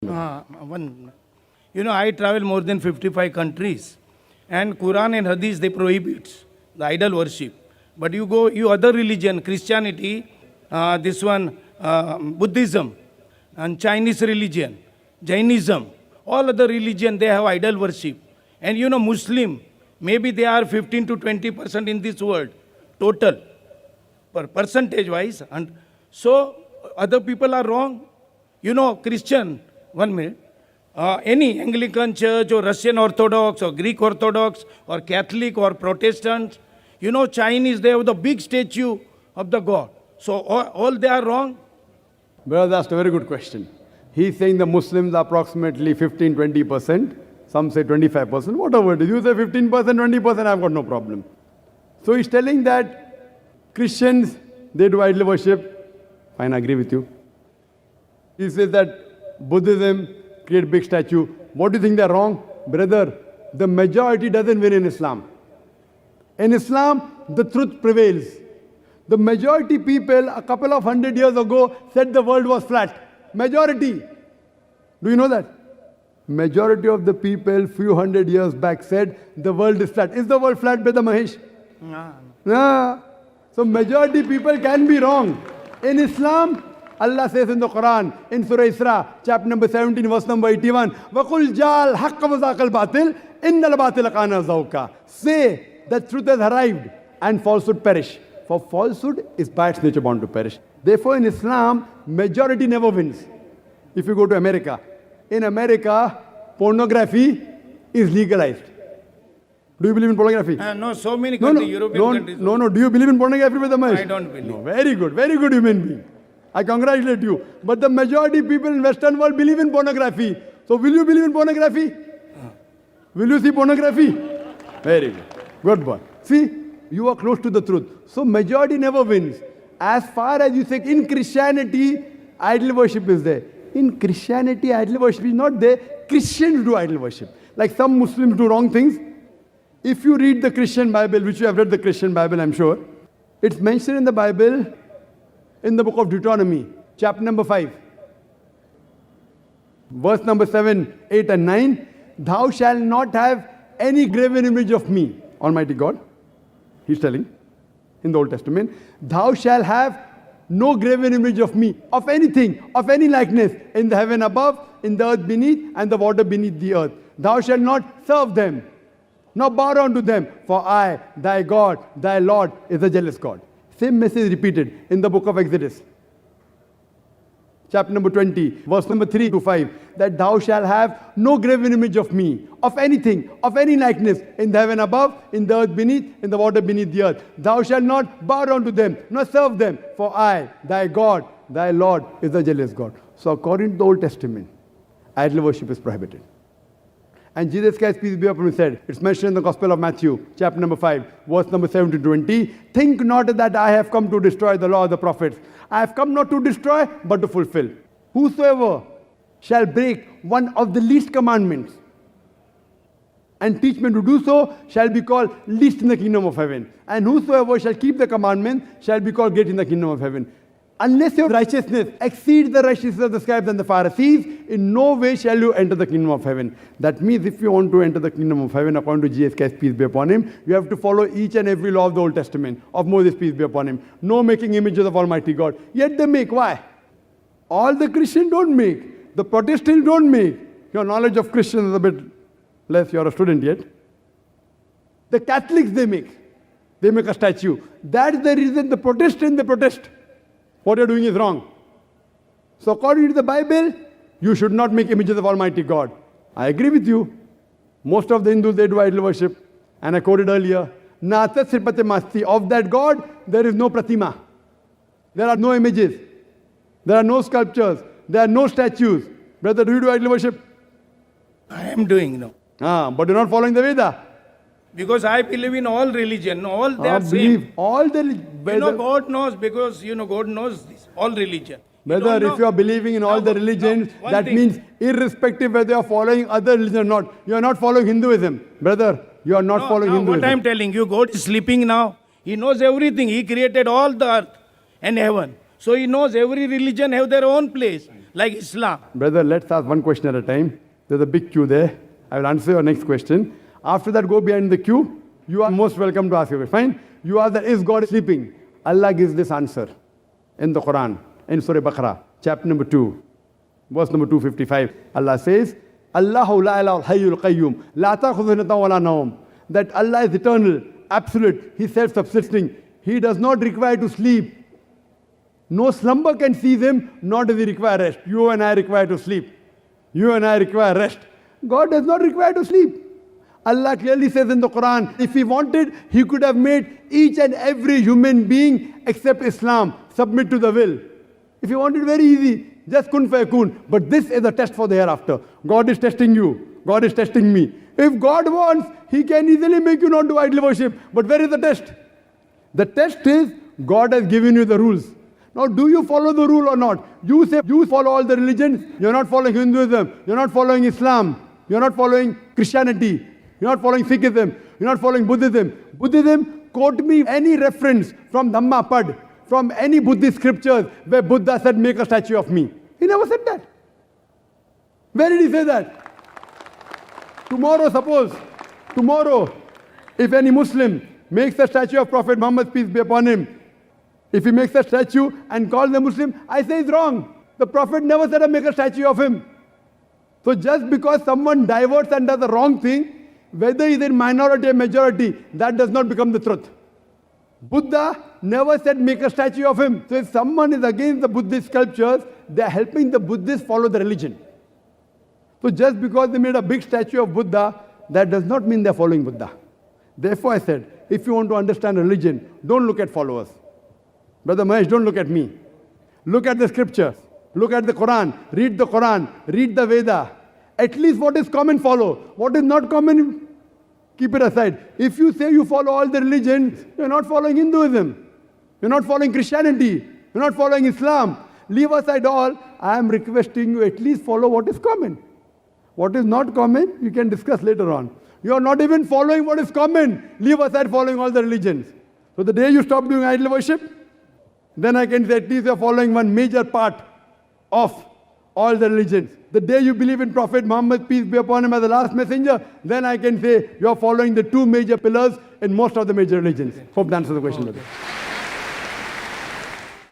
I travel more than 55 countries, and Quran and Hadith, they prohibit the idol worship. But you other religion, Christianity, Buddhism, and Chinese religion, Jainism, all other religion, they have idol worship. And Muslim, maybe they are 15 to 20% in this world, total, percentage wise. And so other people are wrong. Christian, 1 minute, any Anglican church or Russian Orthodox or Greek Orthodox or Catholic or Protestant, Chinese, they have the big statue of the God. So all they are wrong? Brother, that's a very good question. He's saying the Muslims are approximately 15-20%. Some say 25%. Whatever it is. You say 15%, 20%, I've got no problem. So he's telling that Christians, they do idol worship. Fine, I agree with you. He says that Buddhism create big statue. What do you think they're wrong? Brother, the majority doesn't win in Islam. In Islam, the truth prevails. The majority people a couple of 100 years ago said the world was flat. Majority. Do you know that? Majority of the people few hundred years back said the world is flat. Is the world flat, Brother Mahesh? No. So majority people can be wrong. In Islam, Allah says in the Quran, in Surah Isra, chapter number 17, verse number 81, وَقُلْ جَالْ حَقَّ وَزَاقَ الْبَاطِلِ إِنَّ الْبَاطِلَ كَانَ زَوْقًا. Say that truth has arrived and falsehood perish. For falsehood is by its nature bound to perish. Therefore in Islam, majority never wins. If you go to America, in America, pornography is legalized. Do you believe in pornography? No, so many countries, European countries. No. Do you believe in pornography, Brother Mahesh? I don't believe. No, very good human being. I congratulate you. But the majority people in Western world believe in pornography. So will you believe in pornography? Will you see pornography? Very good. Good boy. See, you are close to the truth. So majority never wins. As far as you say, in Christianity, idol worship is there. In Christianity, idol worship is not there. Christians do idol worship. Like some Muslims do wrong things. If you read the Christian Bible, which you have read the Christian Bible, I'm sure, it's mentioned in the Bible, in the book of Deuteronomy, chapter number 5, verse number 7, 8 and 9, thou shalt not have any graven image of me, Almighty God. He's telling in the Old Testament, thou shalt have no graven image of me, of anything, of any likeness, in the heaven above, in the earth beneath, and the water beneath the earth. Thou shalt not serve them, nor bow down to them, for I, thy God, thy Lord, is a jealous God. Same message repeated in the book of Exodus, chapter number 20, verse number 3 to 5, that thou shalt have no graven image of me, of anything, of any likeness, in the heaven above, in the earth beneath, in the water beneath the earth. Thou shalt not bow down to them, nor serve them, for I, thy God, thy Lord, is a jealous God. So according to the Old Testament, idol worship is prohibited. And Jesus Christ, peace be upon him, said, it's mentioned in the Gospel of Matthew, chapter number 5, verse number 7 to 20, think not that I have come to destroy the law of the prophets. I have come not to destroy, but to fulfill. Whosoever shall break one of the least commandments and teach men to do so shall be called least in the kingdom of heaven. And whosoever shall keep the commandment shall be called great in the kingdom of heaven. Unless your righteousness exceeds the righteousness of the scribes and the Pharisees, in no way shall you enter the kingdom of heaven. That means if you want to enter the kingdom of heaven, according to Jesus Christ, peace be upon him, you have to follow each and every law of the Old Testament, of Moses, peace be upon him. No making images of Almighty God. Yet they make. Why? All the Christians don't make. The Protestants don't make. Your knowledge of Christians is a bit less. You're a student yet. The Catholics, they make. They make a statue. That's the reason the Protestants, they protest. What you're doing is wrong. So according to the Bible, you should not make images of Almighty God. I agree with you. Most of the Hindus, they do idol worship. And I quoted earlier, Nata Sripate Masti. Of that God, there is no pratima. There are no images. There are no sculptures. There are no statues. Brother, do you do idol worship? I am doing now. But you're not following the Veda. Because I believe in all religion, all they are same. All the God knows, because God knows this, all religion. Brother, if you are believing in all the religions, that means irrespective whether you are following other religion or not, you are not following Hinduism. Brother, you are not following Hinduism. What I am telling you, God is sleeping now. He knows everything. He created all the earth and heaven. So He knows every religion have their own place. like Islam. Brother, let's ask one question at a time. There's a big queue there. I will answer your next question. After that, go behind the queue. You are most welcome to ask your question. Fine. You ask that, is God sleeping? Allah gives this answer in the Quran, in Surah Baqarah, chapter number 2, verse number 255. Allah says, Allahu la ilaha hayyul qayyum, la ta'khudhuhu sinatun wa la nawm. That Allah is eternal, absolute, He is self-subsisting. He does not require to sleep. No slumber can seize Him, nor does He require rest. You and I require to sleep. You and I require rest. God does not require to sleep. Allah clearly says in the Quran, if He wanted, He could have made each and every human being except Islam submit to the will. If He wanted, very easy, just kun fayakun. But this is a test for the hereafter. God is testing you. God is testing me. If God wants, He can easily make you not do idol worship. But where is the test? The test is, God has given you the rules. Now, do you follow the rule or not? You say you follow all the religions. You're not following Hinduism. You're not following Islam. You're not following Christianity. You're not following Sikhism. You're not following Buddhism. Buddhism, quote me any reference from Dhammapad, from any Buddhist scriptures where Buddha said, make a statue of me. He never said that. Where did he say that? Tomorrow, if any Muslim makes a statue of Prophet Muhammad, peace be upon him, if he makes a statue and calls them Muslim, I say it's wrong. The Prophet never said, make a statue of him. So just because someone diverts and does the wrong thing, whether he's in minority or majority, that does not become the truth. Buddha never said, make a statue of him. So if someone is against the Buddhist sculptures, they're helping the Buddhists follow the religion. So just because they made a big statue of Buddha, that does not mean they're following Buddha. Therefore I said, if you want to understand religion, don't look at followers. Brother Mahesh, don't look at me. Look at the scriptures. Look at the Quran. Read the Veda. At least what is common, follow. What is not common, keep it aside. If you say you follow all the religions, you're not following Hinduism. You're not following Christianity. You're not following Islam. Leave aside all. I am requesting you at least follow what is common. What is not common, you can discuss later on. You are not even following what is common. Leave aside following all the religions. So the day you stop doing idol worship, then I can say at least you are following one major part of all the religions. The day you believe in Prophet Muhammad, peace be upon him, as the last messenger, then I can say you are following the two major pillars in most of the major religions. Hope that answers the question. Okay.